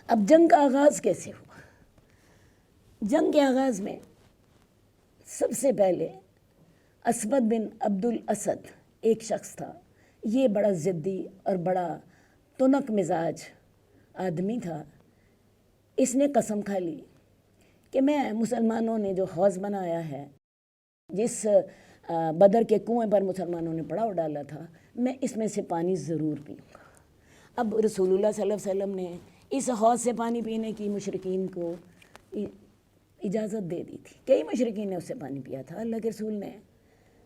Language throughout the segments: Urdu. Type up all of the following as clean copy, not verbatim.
اب جنگ کا آغاز کیسے ہوا؟ جنگ کے آغاز میں سب سے پہلے اسود بن عبد الاسد ایک شخص تھا. یہ بڑا ضدی اور بڑا تنک مزاج آدمی تھا. اس نے قسم کھا لی کہ میں مسلمانوں نے جو حوض بنایا ہے، جس بدر کے کنویں پر مسلمانوں نے پڑاؤ ڈالا تھا، میں اس میں سے پانی ضرور پیوں گا. اب رسول اللہ صلی اللہ علیہ وسلم نے اس حوض سے پانی پینے کی مشرکین کو اجازت دے دی تھی. کئی مشرکین نے اس سے پانی پیا تھا. اللہ کے رسول نے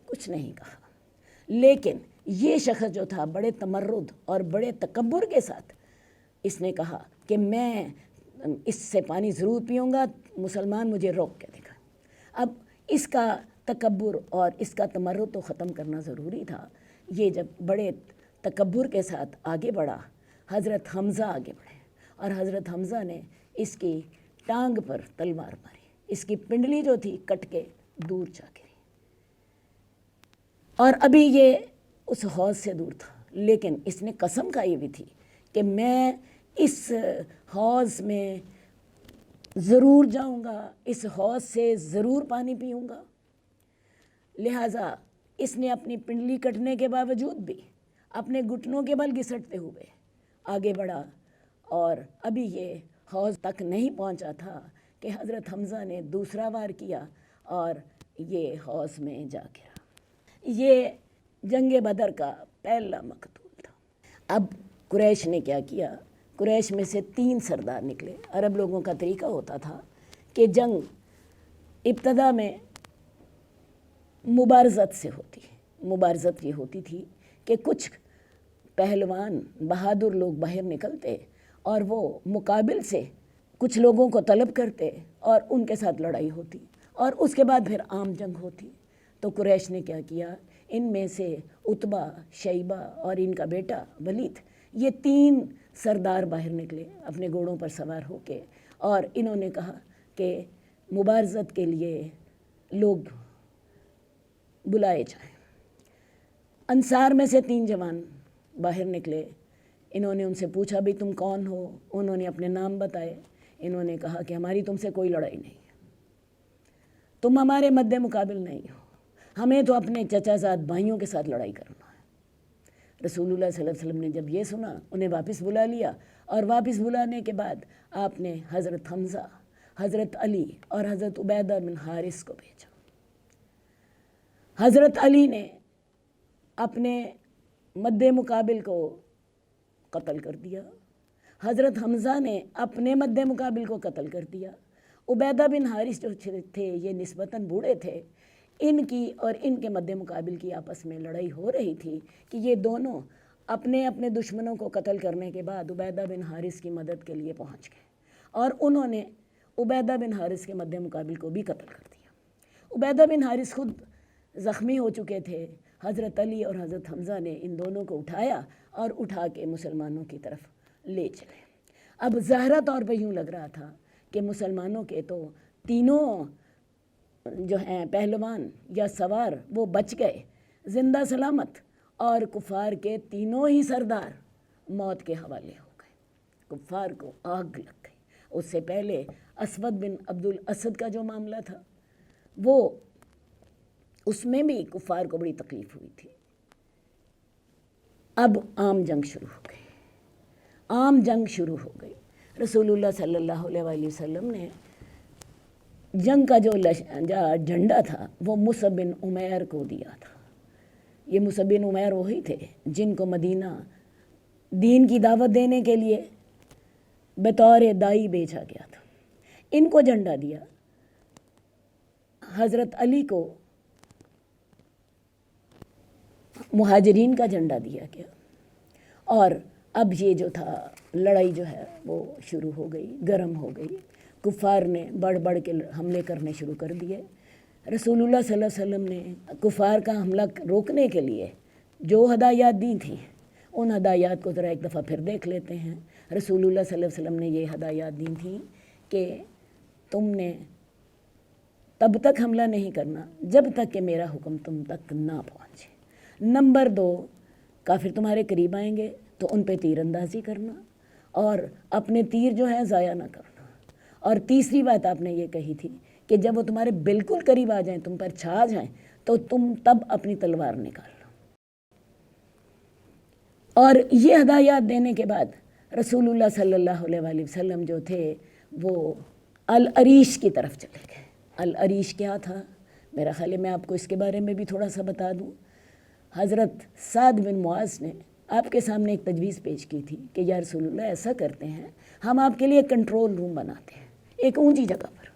کچھ نہیں کہا. لیکن یہ شخص جو تھا بڑے تمرد اور بڑے تکبر کے ساتھ اس نے کہا کہ میں اس سے پانی ضرور پیوں گا. مسلمان مجھے روک کے دکھا. اب اس کا تکبر اور اس کا تمرد تو ختم کرنا ضروری تھا. یہ جب بڑے تکبر کے ساتھ آگے بڑھا، حضرت حمزہ آگے بڑھے اور حضرت حمزہ نے اس کی ٹانگ پر تلوار ماری. اس کی پنڈلی جو تھی کٹ کے دور جا گری. اور ابھی یہ اس حوض سے دور تھا، لیکن اس نے قسم کھائی بھی تھی کہ میں اس حوض میں ضرور جاؤں گا، اس حوض سے ضرور پانی پیوں گا. لہٰذا اس نے اپنی پنڈلی کٹنے کے باوجود بھی اپنے گھٹنوں کے بل گھسٹتے ہوئے آگے بڑھا. اور ابھی یہ حوض تک نہیں پہنچا تھا کہ حضرت حمزہ نے دوسرا وار کیا اور یہ حوض میں جا گرا. یہ جنگ بدر کا پہلا مقتول تھا. اب قریش نے کیا کیا؟ قریش میں سے 3 سردار نکلے. عرب لوگوں کا طریقہ ہوتا تھا کہ جنگ ابتدا میں مبارزت سے ہوتی ہے. مبارزت یہ ہوتی تھی کہ کچھ پہلوان بہادر لوگ باہر نکلتے اور وہ مقابل سے کچھ لوگوں کو طلب کرتے اور ان کے ساتھ لڑائی ہوتی اور اس کے بعد پھر عام جنگ ہوتی. تو قریش نے کیا کیا؟ ان میں سے عتبہ، شیبہ اور ان کا بیٹا ولید، یہ 3 سردار باہر نکلے اپنے گھوڑوں پر سوار ہو کے، اور انہوں نے کہا کہ مبارزت کے لیے لوگ بلائے جائیں. انصار میں سے 3 جوان باہر نکلے. انہوں نے ان سے پوچھا بھی تم کون ہو؟ انہوں نے اپنے نام بتائے. انہوں نے کہا کہ ہماری تم سے کوئی لڑائی نہیں ہے، تم ہمارے مد مقابل نہیں ہو، ہمیں تو اپنے چچا زاد بھائیوں کے ساتھ لڑائی کرنا ہے. رسول اللہ صلی اللہ علیہ وسلم نے جب یہ سنا انہیں واپس بلا لیا، اور واپس بلانے کے بعد آپ نے حضرت حمزہ، حضرت علی اور حضرت عبیدہ بن حارث کو بھیجا. حضرت علی نے اپنے مد مقابل کو قتل کر دیا. حضرت حمزہ نے اپنے مد مقابل کو قتل کر دیا. عبیدہ بن حارث جو تھے یہ نسبتاً بوڑھے تھے. ان کی اور ان کے مد مقابل کی آپس میں لڑائی ہو رہی تھی کہ یہ دونوں اپنے اپنے دشمنوں کو قتل کرنے کے بعد عبیدہ بن حارث کی مدد کے لیے پہنچ گئے، اور انہوں نے عبیدہ بن حارث کے مد مقابل کو بھی قتل کر دیا. عبیدہ بن حارث خود زخمی ہو چکے تھے. حضرت علی اور حضرت حمزہ نے ان دونوں کو اٹھایا اور اٹھا کے مسلمانوں کی طرف لے چلے. اب ظاہرہ طور پہ یوں لگ رہا تھا کہ مسلمانوں کے تو تینوں جو ہیں پہلوان یا سوار وہ بچ گئے زندہ سلامت، اور کفار کے تینوں ہی سردار موت کے حوالے ہو گئے. کفار کو آگ لگ گئی. اس سے پہلے اسود بن عبد الاسد کا جو معاملہ تھا وہ اس میں بھی کفار کو بڑی تکلیف ہوئی تھی. اب عام جنگ شروع ہو گئی. عام جنگ شروع ہو گئی. رسول اللہ صلی اللہ علیہ وآلہ وسلم نے جنگ کا جو جھنڈا تھا وہ مصعب بن عمیر کو دیا تھا. یہ مصعب بن عمیر وہی تھے جن کو مدینہ دین کی دعوت دینے کے لیے بطور دائی بھیجا گیا تھا. ان کو جھنڈا دیا. حضرت علی کو مہاجرین کا جھنڈا دیا گیا. اور اب یہ جو تھا لڑائی جو ہے وہ شروع ہو گئی، گرم ہو گئی. کفار نے بڑھ بڑھ کے حملے کرنے شروع کر دیے. رسول اللہ صلی اللہ علیہ وسلم نے کفار کا حملہ روکنے کے لیے جو ہدایات دی تھیں ان ہدایات کو ذرا ایک دفعہ پھر دیکھ لیتے ہیں. رسول اللہ صلی اللہ علیہ وسلم نے یہ ہدایات دی تھیں کہ تم نے تب تک حملہ نہیں کرنا جب تک کہ میرا حکم تم تک نہ پہنچے. نمبر 2، کافر تمہارے قریب آئیں گے تو ان پہ تیر اندازی کرنا، اور اپنے تیر جو ہیں ضائع نہ کرنا۔ اور تیسری بات آپ نے یہ کہی تھی کہ جب وہ تمہارے بالکل قریب آ جائیں، تم پر چھا جائیں، تو تم تب اپنی تلوار نکال لو۔ اور یہ ہدایات دینے کے بعد رسول اللہ صلی اللہ علیہ وآلہ وسلم جو تھے وہ العریش کی طرف چلے گئے۔ العریش کیا تھا؟ میرا خیال ہے میں آپ کو اس کے بارے میں بھی تھوڑا سا بتا دوں۔ حضرت سعد بن معاذ نے آپ کے سامنے ایک تجویز پیش کی تھی کہ یا رسول اللہ ایسا کرتے ہیں، ہم آپ کے لیے کنٹرول روم بناتے ہیں ایک اونچی جگہ پر،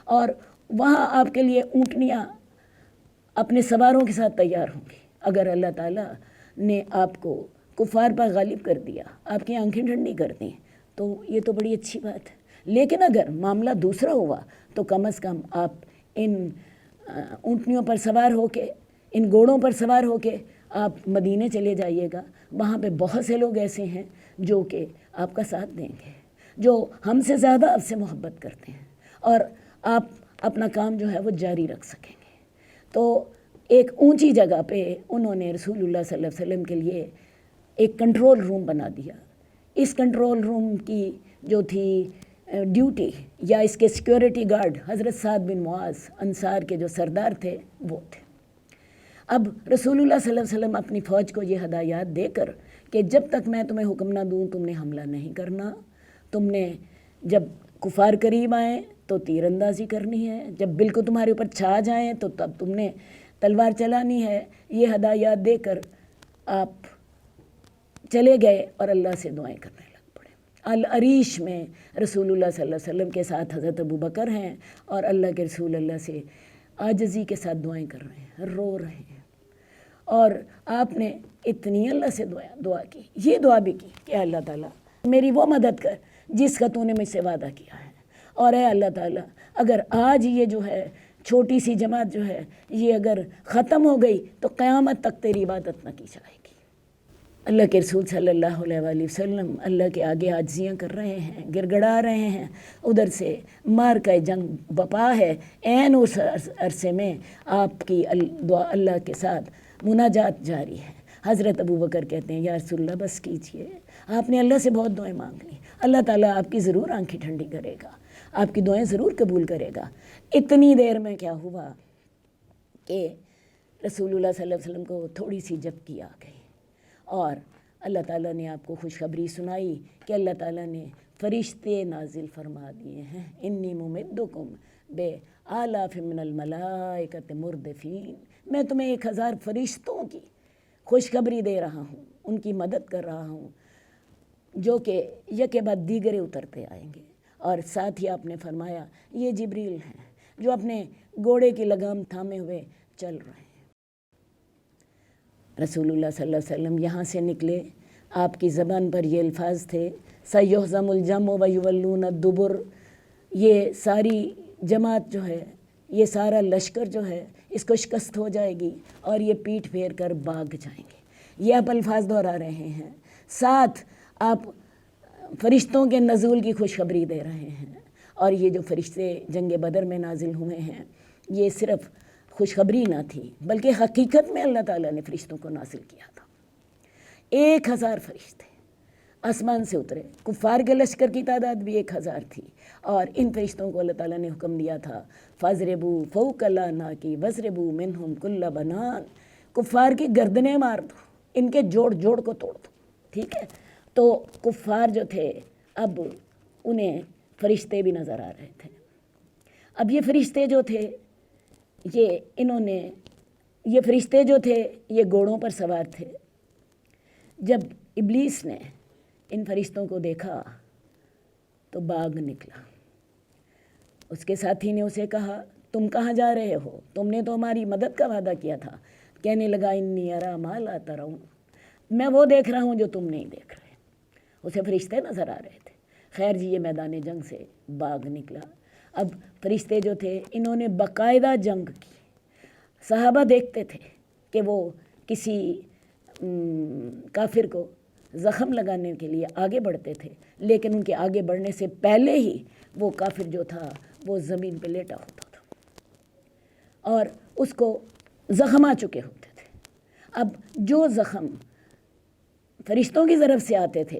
اور وہاں آپ کے لیے اونٹنیاں اپنے سواروں کے ساتھ تیار ہوں گی۔ اگر اللہ تعالیٰ نے آپ کو کفار پر غالب کر دیا، آپ کی آنکھیں ٹھنڈی کر دیں، تو یہ تو بڑی اچھی بات ہے۔ لیکن اگر معاملہ دوسرا ہوا تو کم از کم آپ ان اونٹنیوں پر سوار ہو کے، ان گھوڑوں پر سوار ہو کے آپ مدینے چلے جائیے گا۔ وہاں پہ بہت سے لوگ ایسے ہیں جو کہ آپ کا ساتھ دیں گے، جو ہم سے زیادہ آپ سے محبت کرتے ہیں، اور آپ اپنا کام جو ہے وہ جاری رکھ سکیں گے۔ تو ایک اونچی جگہ پہ انہوں نے رسول اللہ صلی اللہ علیہ وسلم کے لیے ایک کنٹرول روم بنا دیا۔ اس کنٹرول روم کی جو تھی ڈیوٹی یا اس کے سیکیورٹی گارڈ حضرت سعد بن معاذ انصار کے جو سردار تھے وہ تھے۔ اب رسول اللہ صلی اللہ علیہ وسلم اپنی فوج کو یہ ہدایات دے کر کہ جب تک میں تمہیں حکم نہ دوں تم نے حملہ نہیں کرنا، تم نے جب کفار قریب آئیں تو تیر اندازی کرنی ہے، جب بالکل تمہارے اوپر چھا جائیں تو تب تم نے تلوار چلانی ہے، یہ ہدایات دے کر آپ چلے گئے اور اللہ سے دعائیں کرنے لگ پڑے۔ العریش میں رسول اللہ صلی اللہ علیہ وسلم کے ساتھ حضرت ابوبکر ہیں اور اللہ کے رسول اللہ سے عاجزی کے ساتھ دعائیں کر رہے ہیں، رو رہے ہیں، اور آپ نے اتنی اللہ سے دعا کی، یہ دعا بھی کی کہ اللہ تعالیٰ میری وہ مدد کر جس کا تو نے مجھ سے وعدہ کیا ہے، اور اے اللہ تعالیٰ اگر آج یہ جو ہے چھوٹی سی جماعت جو ہے یہ اگر ختم ہو گئی تو قیامت تک تیری عبادت نہ کی جائے گی۔ اللہ کے رسول صلی اللہ علیہ وآلہ وسلم اللہ کے آگے عاجزیاں کر رہے ہیں، گڑ گڑا رہے ہیں، ادھر سے مار کا جنگ بپا ہے، عین اس عرصے میں آپ کی دعا اللہ کے ساتھ مناجات جاری ہے۔ حضرت ابوبکر کہتے ہیں یا رسول اللہ بس کیجئے، آپ نے اللہ سے بہت دعائیں مانگ لی، اللہ تعالیٰ آپ کی ضرور آنکھیں ٹھنڈی کرے گا، آپ کی دعائیں ضرور قبول کرے گا۔ اتنی دیر میں کیا ہوا کہ رسول اللہ صلی اللہ علیہ وسلم کو تھوڑی سی جھپکی آ گئی، اور اللہ تعالیٰ نے آپ کو خوشخبری سنائی کہ اللہ تعالیٰ نے فرشتے نازل فرما دیے ہیں، انی ممدکم بے آلاف من الملائکۃ مردفین، میں تمہیں 1000 فرشتوں کی خوشخبری دے رہا ہوں، ان کی مدد کر رہا ہوں، جو کہ یکے بعد دیگرے اترتے آئیں گے۔ اور ساتھ ہی آپ نے فرمایا یہ جبریل ہیں جو اپنے گھوڑے کی لگام تھامے ہوئے چل رہے ہیں۔ رسول اللہ صلی اللہ علیہ وسلم یہاں سے نکلے، آپ کی زبان پر یہ الفاظ تھے سیہزم الجمع ویولون الدبر، یہ ساری جماعت جو ہے، یہ سارا لشکر جو ہے اس کو شکست ہو جائے گی اور یہ پیٹھ پھیر کر بھاگ جائیں گے۔ یہ آپ الفاظ دہرا رہے ہیں، ساتھ آپ فرشتوں کے نزول کی خوشخبری دے رہے ہیں، اور یہ جو فرشتے جنگ بدر میں نازل ہوئے ہیں یہ صرف خوشخبری نہ تھی بلکہ حقیقت میں اللہ تعالیٰ نے فرشتوں کو نازل کیا تھا۔ 1000 فرشتے آسمان سے اترے، کفار کے لشکر کی تعداد بھی 1000 تھی، اور ان فرشتوں کو اللہ تعالیٰ نے حکم دیا تھا فَاضْرِبُوا فَوْقَ الْأَعْنَاقِ وَاضْرِبُوا مِنْهُمْ كُلَّ بَنَانٍ، کفار کی گردنیں مار دو، ان کے جوڑ جوڑ کو توڑ دو، ٹھیک ہے۔ تو کفار جو تھے اب انہیں فرشتے بھی نظر آ رہے تھے۔ اب یہ فرشتے جو تھے یہ فرشتے جو تھے یہ گھوڑوں پر سوار تھے۔ جب ابلیس نے ان فرشتوں کو دیکھا تو بھاگ نکلا۔ اس کے ساتھی نے اسے کہا تم کہاں جا رہے ہو؟ تم نے تو ہماری مدد کا وعدہ کیا تھا۔ کہنے لگا انی ارا ما لا ترون، میں وہ دیکھ رہا ہوں جو تم نہیں دیکھ رہے۔ اسے فرشتے نظر آ رہے تھے۔ خیر جی، یہ میدان جنگ سے بھاگ نکلا۔ اب فرشتے جو تھے انہوں نے باقاعدہ جنگ کی۔ صحابہ دیکھتے تھے کہ وہ کسی کافر کو زخم لگانے کے لیے آگے بڑھتے تھے، لیکن ان کے آگے بڑھنے سے پہلے ہی وہ کافر جو تھا وہ زمین پہ لیٹا ہوتا تھا اور اس کو زخم آ چکے ہوتے تھے۔ اب جو زخم فرشتوں کی طرف سے آتے تھے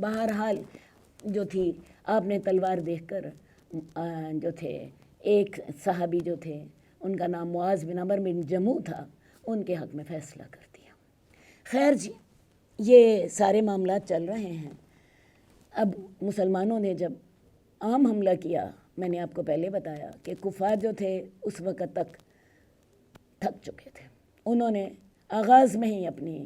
بہرحال جو تھی آپ نے تلوار دیکھ کر جو تھے ایک صحابی جو تھے ان کا نام معاذ بن عمرو بن جموح تھا، ان کے حق میں فیصلہ کر دیا۔ خیر جی، یہ سارے معاملات چل رہے ہیں۔ اب مسلمانوں نے جب عام حملہ کیا، میں نے آپ کو پہلے بتایا کہ کفار جو تھے اس وقت تک تھک چکے تھے، انہوں نے آغاز میں ہی اپنی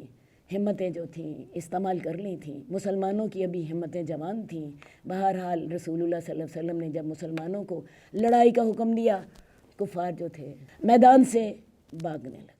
ہمتیں جو تھیں استعمال کر لی تھیں، مسلمانوں کی ابھی ہمتیں جوان تھیں۔ بہرحال رسول اللہ صلی اللہ علیہ وسلم نے جب مسلمانوں کو لڑائی کا حکم دیا، کفار جو تھے میدان سے بھاگنے لگے۔